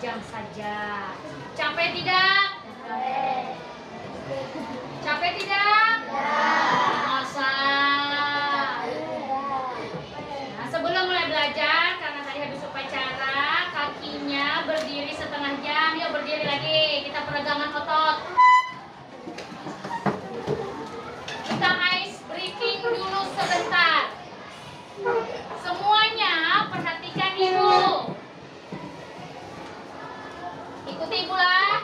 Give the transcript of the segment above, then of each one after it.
jam saja. Capek tidak? Capek tidak? Masa? Nah, sebelum mulai belajar, karena tadi habis upacara, kakinya berdiri setengah jam. Yuk berdiri lagi, kita peregangan otot. Kita ice breathing dulu sebentar. Semuanya perhatikan ibu. Ikuti ibu lah.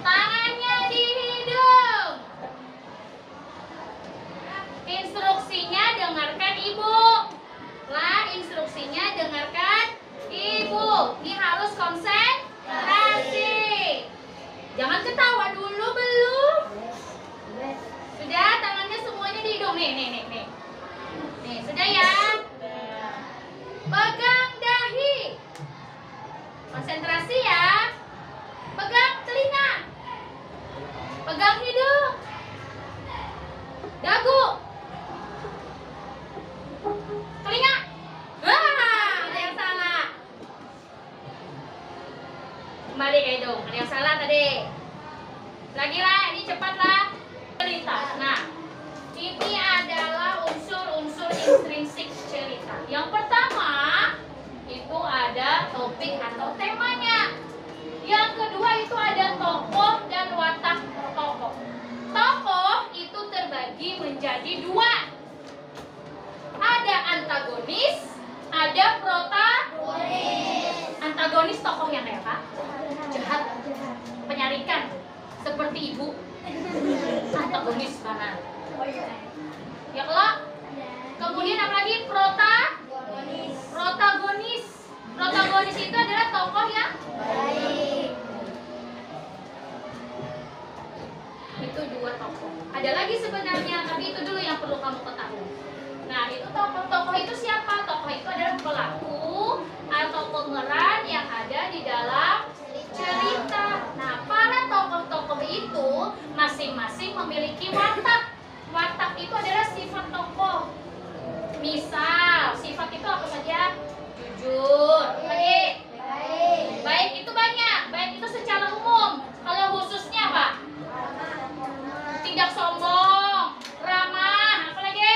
Tangannya di hidung. Instruksinya dengarkan ibu. Lah, instruksinya dengarkan ibu. Ini harus konsentrasi. Jangan ketawa dulu, belum. Sudah, tangannya semuanya di hidung. Nih. Nih, sudah ya? Pegang dahi. Konsentrasi ya. Pegang telinga. Pegang hidung. Dagu. Telinga. Wah, ada yang salah. Kembali ke hidung. Ada yang salah tadi. Lagi lah, ini cepatlah. Cerita. Nah, ini adalah unsur-unsur intrinsik cerita. Yang pertama, itu ada topik atau temanya. Yang kedua itu ada tokoh dan watak tokoh. Tokoh itu terbagi menjadi dua. Ada antagonis, ada protagonis. Antagonis tokoh yang kayak apa? Jahat, penyarikan, seperti ibu. Antagonis mana? Ya kalau kemudian apa lagi? Protagonis. Protagonis itu adalah tokoh yang baik. Itu dua tokoh. Ada lagi sebenarnya, tapi itu dulu yang perlu kamu ketahui. Nah, itu tokoh itu siapa? Tokoh itu adalah pelaku atau pemeran yang ada di dalam cerita. Nah, para tokoh-tokoh itu masing-masing memiliki watak. Watak itu adalah sifat tokoh. Misal, sifat itu apa saja? Jujur. Lagi. Baik itu banyak. Baik itu secara umum. Kalau khususnya apa? Tidak sombong, ramah, apa lagi?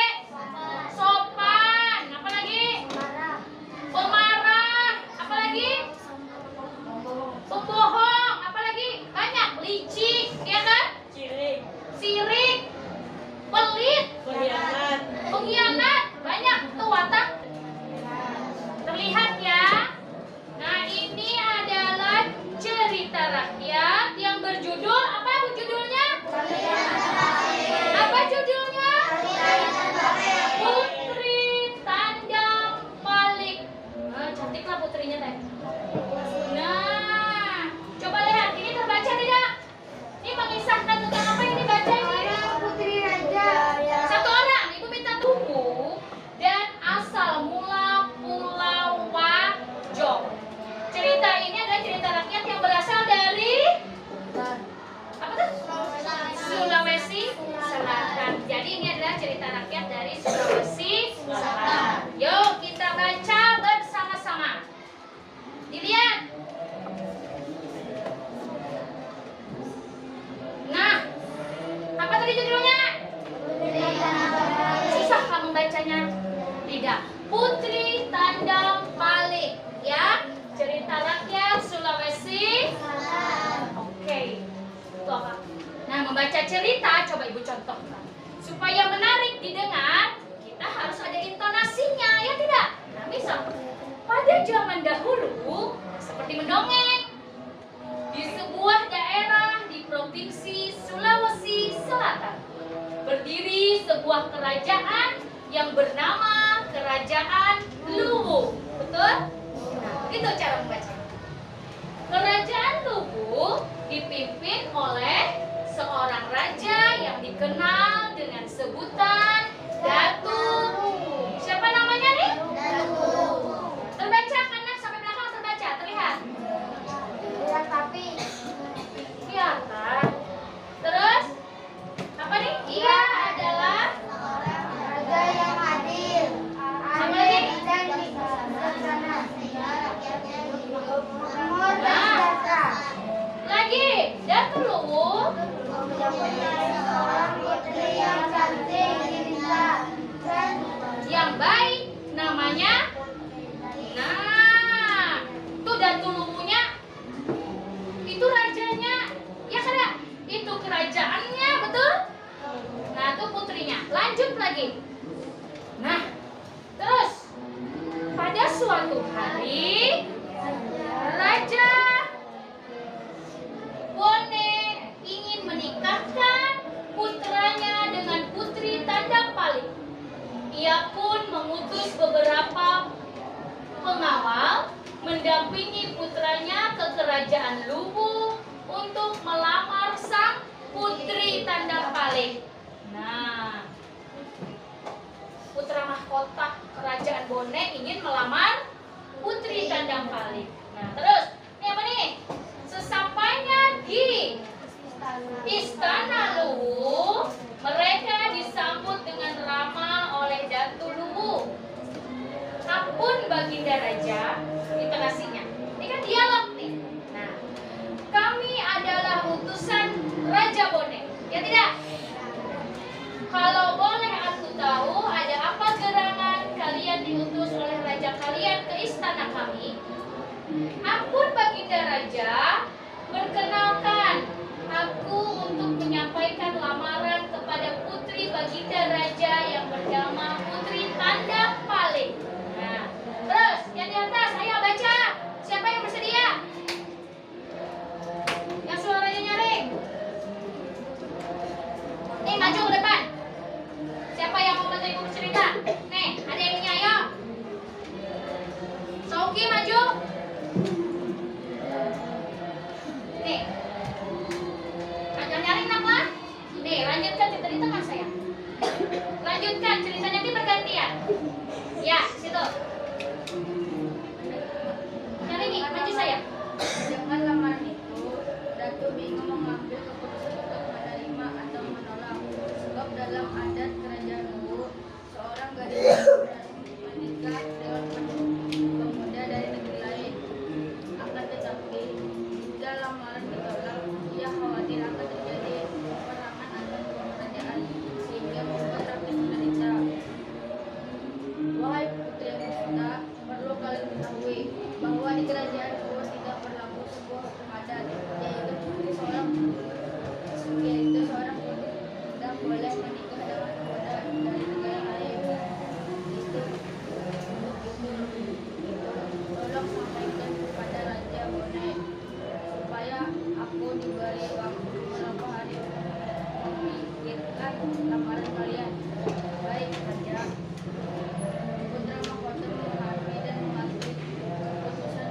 Sopan, apa lagi? Pemarah, apa lagi? Pembohong, apa lagi? Banyak. Licik, ya kan? Sirik, pelit, pengkhianat, banyak tuh watak. Terlihat ya. Nah, ini adalah cerita rakyat yang berjudul apa judulnya? Apa judulnya? Putri Tandang Palik. Cantiklah putrinya teh. Nah, coba lihat ini terbaca tidak? Ini mengisahkan tentang apa yang dibaca ini? Putri Raja. Satu orang, ibu minta buku dan asal mula Pulau Wajo. Cerita ini adalah cerita rakyat yang berasal dari apa tuh? Sulawesi Selatan. Jadi ini adalah cerita rakyat dari Sulawesi Selatan. Yuk kita baca bersama-sama. Dilihat. Nah, apa tadi judulnya? Susah kamu bacanya? Tidak. Putri Tandang Palik, ya. Cerita rakyat Sulawesi. Oke. Itu apa? Nah, membaca cerita, coba ibu contohkan. Supaya menarik didengar, kita harus ada intonasinya, ya tidak? Nah, misal pada zaman dahulu seperti mendongeng di sebuah daerah di provinsi Sulawesi Selatan berdiri sebuah kerajaan yang bernama Kerajaan Luwu. Betul? Nah, itu cara membaca. Kerajaan Luwu dipimpin oleh seorang raja yang dikenal dengan sebutan Datu. Siapa namanya nih? Datu. Terbaca kanan sampai belakang terbaca, terlihat. Tapi Kelihatan. Terus apa nih? Ia adalah seorang raja yang adil. Apa lagi? pada suatu hari Raja Bone ingin menikahkan putranya dengan putri Tandang-Palik. Ia pun mengutus beberapa pengawal mendampingi putranya ke kerajaan Luwu untuk melamar sang putri Tandang-Palik. Nah, putra mahkota kerajaan Bone ingin melamar putri Tandang-Palik. Nah, terus ini apa nih? Sesampainya di istana Luwu, mereka disambut dengan ramah oleh Datu Luwu. Ampun Baginda Raja, itu nasinya. Ini kan dialog nih. Nah, kami adalah utusan Raja Bone, ya tidak? Kalau boleh aku tahu, ada apa gerangan kalian diutus oleh raja kalian ke istana kami? Ampun Baginda Raja, perkenalkan, aku untuk menyampaikan lamaran kepada putri Baginda Raja yang bernama Putri Tandang-Palik. Nah, terus yang di atas, ayo baca. Siapa yang bersedia? Yang suaranya nyaring. Nih, maju ke depan. Siapa yang mau bantu ibu bercerita? Nih, ada yang ini, ayo. Sauki maju. Nih, jangan nyaring nak lah. Nih, lanjutkan cerita di tengah saya. Lanjutkan ceritanya nanti bergantian. Ya, situ. Nyaring nih, maju saya. Dengan lamaran itu, Datu bingung mengambil keputusan untuk menerima atau menolak. Sebab dalam adat kerajaan Luwu, seorang gadis menikah dengan pemuda dari negeri lain. Akan tetapi, jika lamaran ditolak, ia khawatir akan terjadi peperangan antar dua kerajaan sehingga membuat rakyat menderita. Wahai putri yang tercinta, perlu kalian ketahui bahwa di kerajaan Luwu tidak berlaku sebuah hukum adat, yaitu seorang tidak boleh menikah dengan pemuda dari negara lain. Untuk itu, tolong sampaikan kepada Raja Bone supaya aku diberi waktu beberapa hari untuk memikirkan lamaran kalian. Baik, Raja. Putra mahkota memahami dan mematuhi keputusan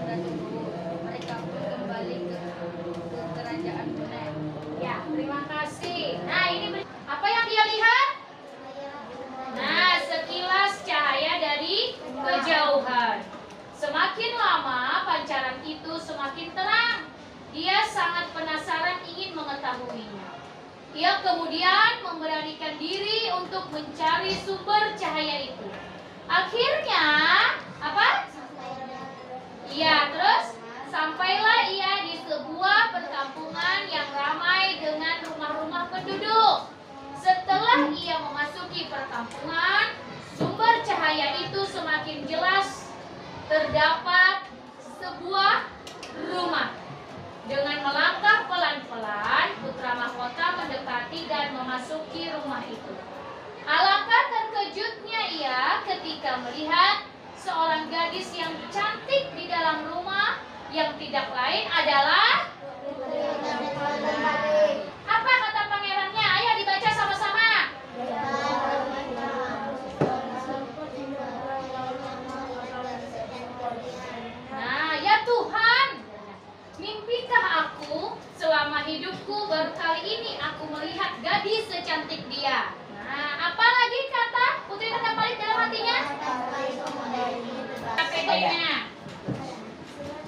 Datu Luwu. Mereka pun kembali ke kerajaan Bone. Ya, terima kasih. Nah, ini apa yang dia lihat? Nah, sekilas cahaya dari kejauhan. Semakin lama pancaran itu semakin terang. Dia sangat penasaran ingin mengetahuinya. Ia kemudian memberanikan diri untuk mencari sumber cahaya itu. Akhirnya, apa? Iya, terus sampailah ia di sebuah perkampungan yang ramai dengan rumah-rumah penduduk. Setelah ia memasuki perkampungan, sumber cahaya itu semakin jelas. Terdapat sebuah rumah. Dengan melangkah pelan-pelan, putra mahkota mendekati dan memasuki rumah itu. Alangkah terkejutnya ia ketika melihat seorang gadis yang cantik di dalam rumah yang tidak lain adalah apa kata pangerannya? Ayo dibaca sama-sama. Nah, ya Tuhan, mimpikah aku selama hidupku baru kali ini aku melihat gadis secantik dia. Nah, apa lagi kata Putri Tandang-Palik dalam hatinya? KPD-nya.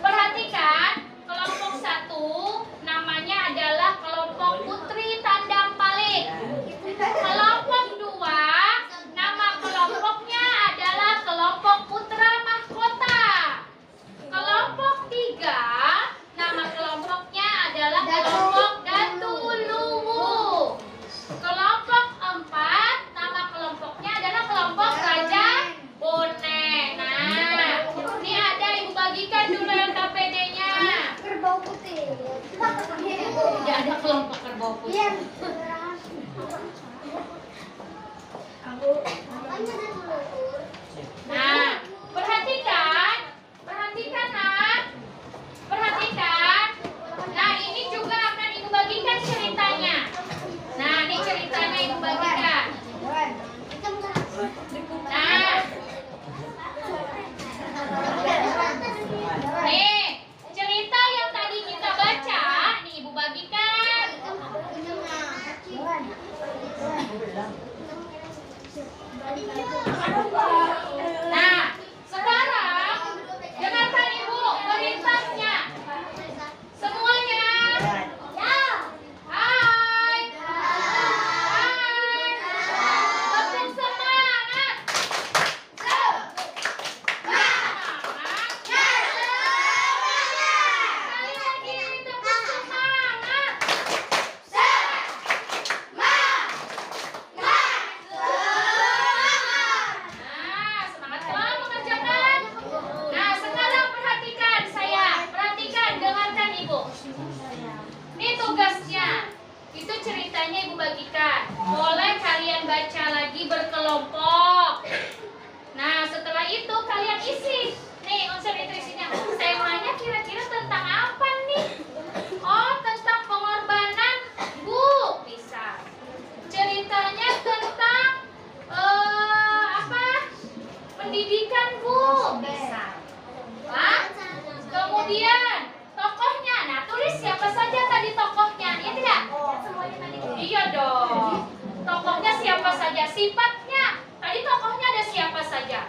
Perhatikan, kelompok 1 namanya adalah kelompok Putri Tandang-Palik. Kelompok 2 nama kelompoknya adalah kelompok Putra Mahkota. Kelompok 3 nama kelompoknya adalah kelompok Datu Luwu. Kelompok 4 nama kelompoknya adalah kelompok Raja Bone. Nah, ini ada ibu bagikan dulu yang KPD-nya. Kerbau putih. Tidak ada kelompok kerbau putih. Iya. Nah, Misal. Lah, kemudian tokohnya. Nah, tulis siapa saja tadi tokohnya, ya tidak? Iya dong. Tokohnya siapa saja? Sifatnya. Tadi tokohnya ada siapa saja?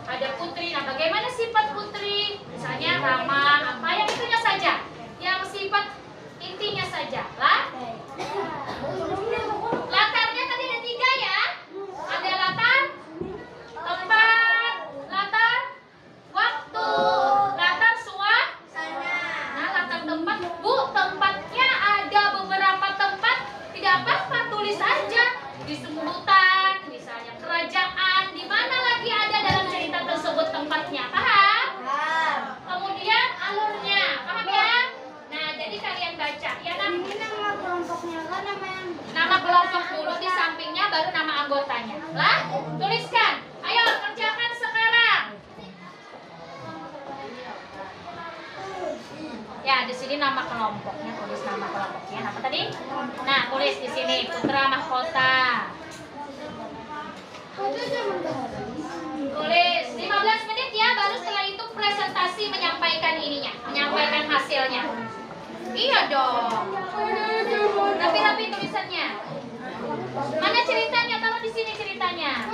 Ada Putri. Nah, bagaimana sifat Putri? Misalnya ramah, apa yang itunya saja? Yang sifat intinya saja. Lah, latarnya tadi ada 3 ya. Ada latar, tempat, latar, waktu, latar suasana. Nah, latar tempat, Bu, tempatnya ada beberapa tempat. Tidak apa-apa, tulis saja. Di Sumbutan, misalnya kerajaan, di mana lagi ada dalam cerita tersebut tempatnya. Paham? Kemudian alurnya, paham ya? Nah, jadi kalian baca ya kan? Ini nama kelompoknya kan nama yang Nama kelompok dulu di sampingnya, baru nama anggotanya. Lah, tuliskan. Ayo kerjakan sekarang. Ya, di sini nama kelompoknya, tulis nama kelompoknya. Apa tadi? Nah, tulis di sini putra mahkota. Tulis 15 menit ya, baru setelah itu presentasi menyampaikan ininya, menyampaikan hasilnya. Iya dong. Rapi-rapi tulisannya. Mana ceritanya? Taruh di sini ceritanya.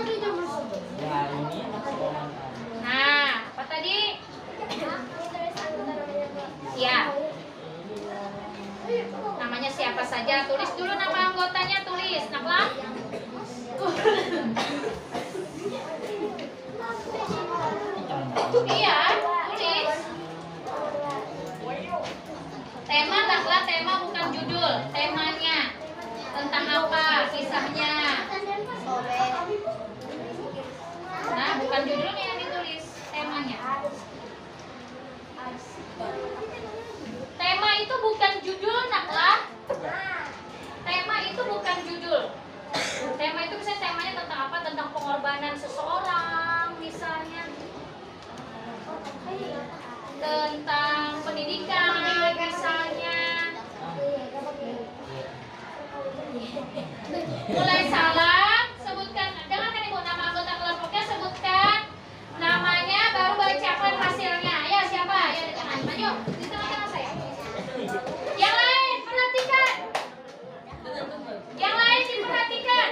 Nah, apa tadi? Ya. Namanya siapa saja? Tulis dulu nama anggotanya, tulis. Naklah. Iya, tulis. Tema, Naklah, tema bukan judul. Temanya. Tentang apa? Kisahnya. Nah, bukan judulnya yang ditulis, temanya. Tema itu bukan judul, Naklah. Tema itu bukan judul. Tema itu misalnya temanya tentang apa? Tentang pengorbanan seseorang, misalnya. Tentang pendidikan, misalnya. Mulai salam, sebutkan. Dengarkan Ibu nama anggota kelompoknya, sebutkan namanya, baru bacakan hasilnya. Ya, siapa? Ya, di tengah. Maju, di tengah-tengah saya. Yang lain, perhatikan. Yang lain diperhatikan.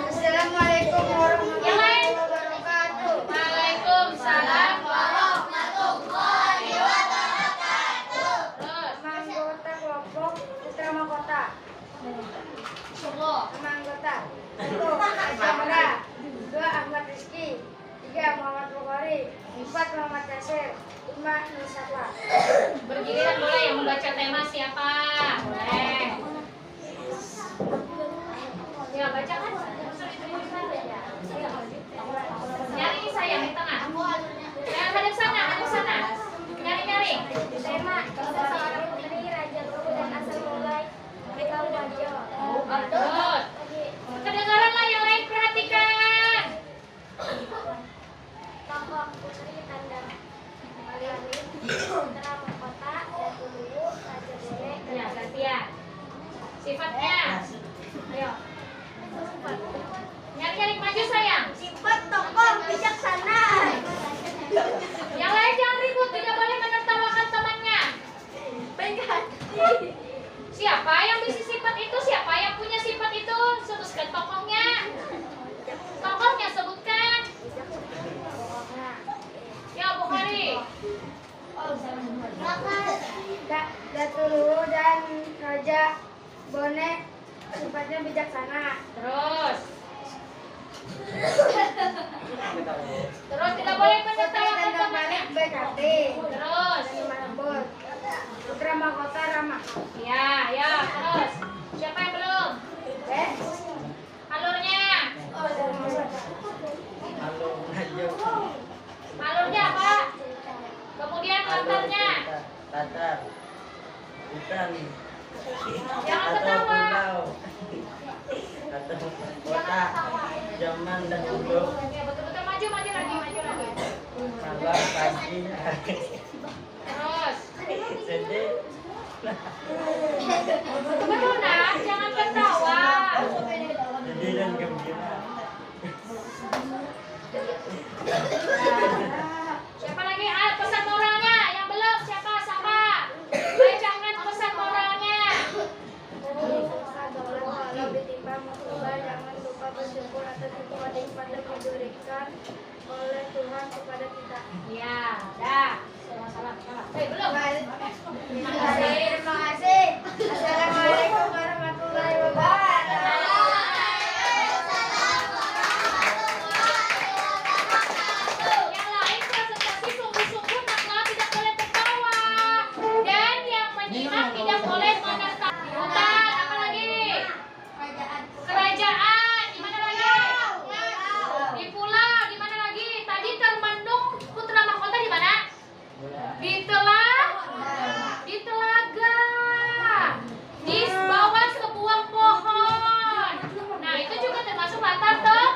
Assalamualaikum warahmatullahi wabarakatuh. Waalaikumsalam warahmatullahi wabarakatuh. Terus, Nama anggota kelompok Putra Mahkota. Syukur. Nama anggota 1. Samara 2. Ahmad Rizky 3. Muhammad Bukhari 4. Muhammad Yasir 5. Nur Satwa. Bergiliran boleh, yang membaca tema siapa? Boleh. Ya, bacakan. Nyari saya di tengah. Yang hadap sana, hadap sana. Nyari-nyari. Tema seseorang putri raja Guru dan asal mulai mereka wajah. Terus, kedengaranlah yang lain, perhatikan. Tokoh putri tanda Malini Putra Mahkota Datu Dulu Raja Bole Ya, gantian. Sifatnya. Ayo. Nyari-nyari, maju sayang. sifat tokoh bijaksana. Yang lain jangan ribut, tidak boleh menertawakan temannya. Siapa yang bisa sifat itu? Siapa yang punya sifat itu? Sebutkan tokohnya. Tokohnya sebutkan. Ya, Bukhari. Datu Dulu dan Raja Bone sifatnya bijaksana. Terus. Terus tidak boleh menertawakan temannya. Baik hati. Terus. Lembut. Putra Mahkota ramah. Ya, ya, terus. Siapa yang belum? Alurnya. Alurnya apa? Kemudian latarnya. Latar hutan Jangan atau ketawa. pulau atau kota zaman dahulu Ya, betul-betul maju lagi. malam pagi Terus. sedih Betul, Nak. Jangan ketawa. sedih dan gembira diberikan oleh Tuhan kepada kita. Ya, dah. Salah. Belum. Terima kasih. Assalamualaikum warahmatullahi wabarakatuh. Yang lain presentasi sungguh-sungguh nakal tidak boleh tertawa. Dan yang menyimak tidak boleh menertawa. Hutan, apa lagi? Kerajaan, di mana lagi? Di pulau, di mana lagi? Tadi termendung putra mahkota di mana? Di telaga. Di bawah sebuah pohon. Nah, itu juga termasuk latar toh?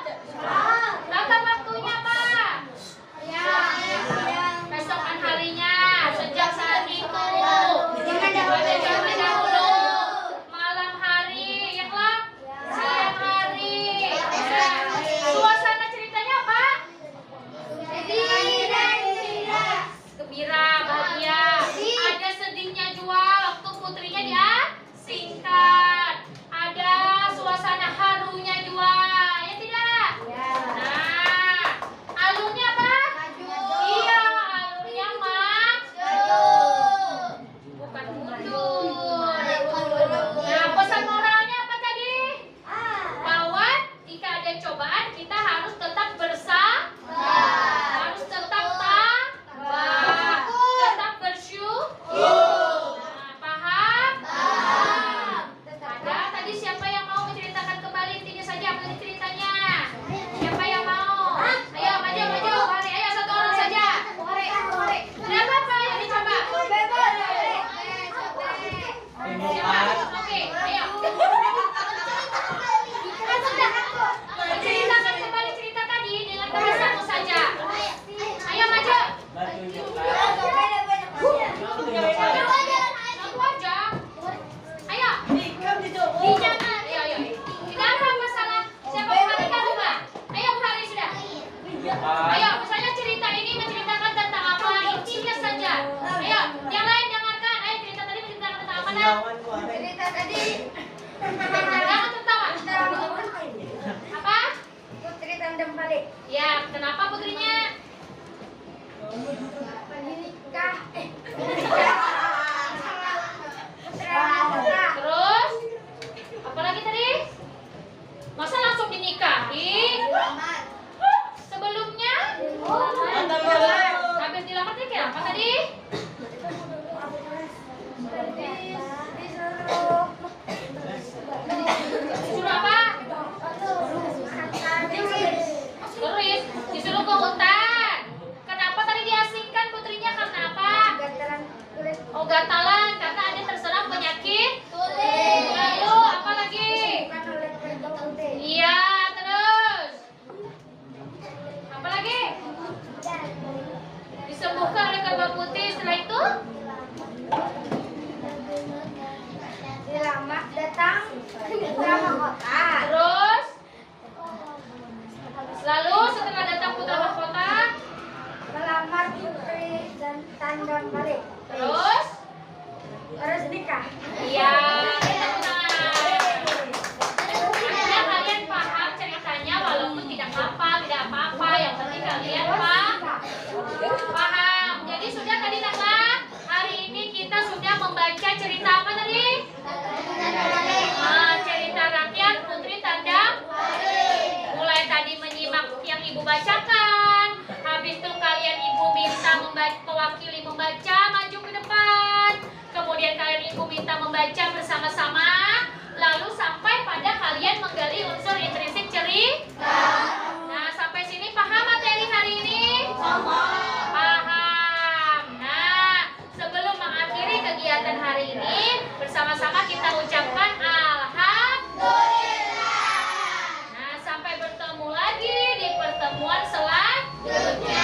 Latar waktunya apa? Besokan harinya, sejak saat itu. Pada zaman dahulu, malam hari, ya kan? Siang hari. Nah, suasana ceritanya apa? Gembira, bahagia. Ada sedihnya juga waktu putrinya diasingkan. Ada suasana harunya juga, ya tidak? Nah, alurnya apa? Iya, alurnya bukan mundur. Nah, pesan moralnya apa tadi? Bahwa jika ada cobaan kita harus tetap bersabar, harus tetap tabah, tetap bersyukur. Nah, paham? Ada tadi siapa yang mau menceritakan kembali intinya saja apa tadi ceritanya? Siapa yang mau? Ayo maju. Ayo satu orang saja. Tidak apa-apa, yang dicoba. Siapa? Oke, ayo. Ceritakan kembali cerita tadi dengan bahasamu saja. Ayo maju. Satu aja. Ayo. Di jangan. Ayo. Tidak apa masalah. Siapa mengalihkan rumah? Ayo Hari sudah. Ayo, misalnya cerita ini menceritakan tentang apa? Intinya saja. Ayo, yang lain dengarkan. Ayo cerita tadi menceritakan tentang apa? Cerita tadi Jangan tertawa. Apa? Putri Tandem balik. Ya, kenapa putrinya? Menikah. Terus? Apa lagi tadi? Masa langsung dinikahi? Sebelumnya? Habis dilamar tadi kayak apa tadi? Disuruh apa? Turis. Disuruh ke hutan. Kenapa tadi diasingkan putrinya? Karena apa? Oh, gatalan. Karena ada terserang penyakit. Lalu apa lagi? Iya, terus. Apa lagi? Disembuhkan oleh kerbau putih. Setelah itu? Dilamar datang putra mahkota. Terus? Lalu setelah datang putra mahkota? Melamar Putri dan Tandem balik. Terus? Harus nikah. Iya, tepuk tangan. Akhirnya kalian paham ceritanya walaupun tidak hafal, tidak apa-apa. Yang penting kalian paham. Jadi sudah tadi Nala, hari ini kita sudah membaca cerita apa tadi? Cerita rakyat Putri Tandem. Mulai tadi menyimak yang ibu bacakan. Habis itu kalian ibu minta mewakili membaca, maju ke depan. Kemudian kalian ibu minta membaca bersama-sama. Lalu sampai pada kalian menggali unsur intrinsik cerita. Nah, sampai sini paham materi hari ini? Paham. Nah, sebelum mengakhiri kegiatan hari ini, bersama-sama kita ucapkan alhamdulillah. Nah, sampai bertemu lagi di pertemuan selanjutnya.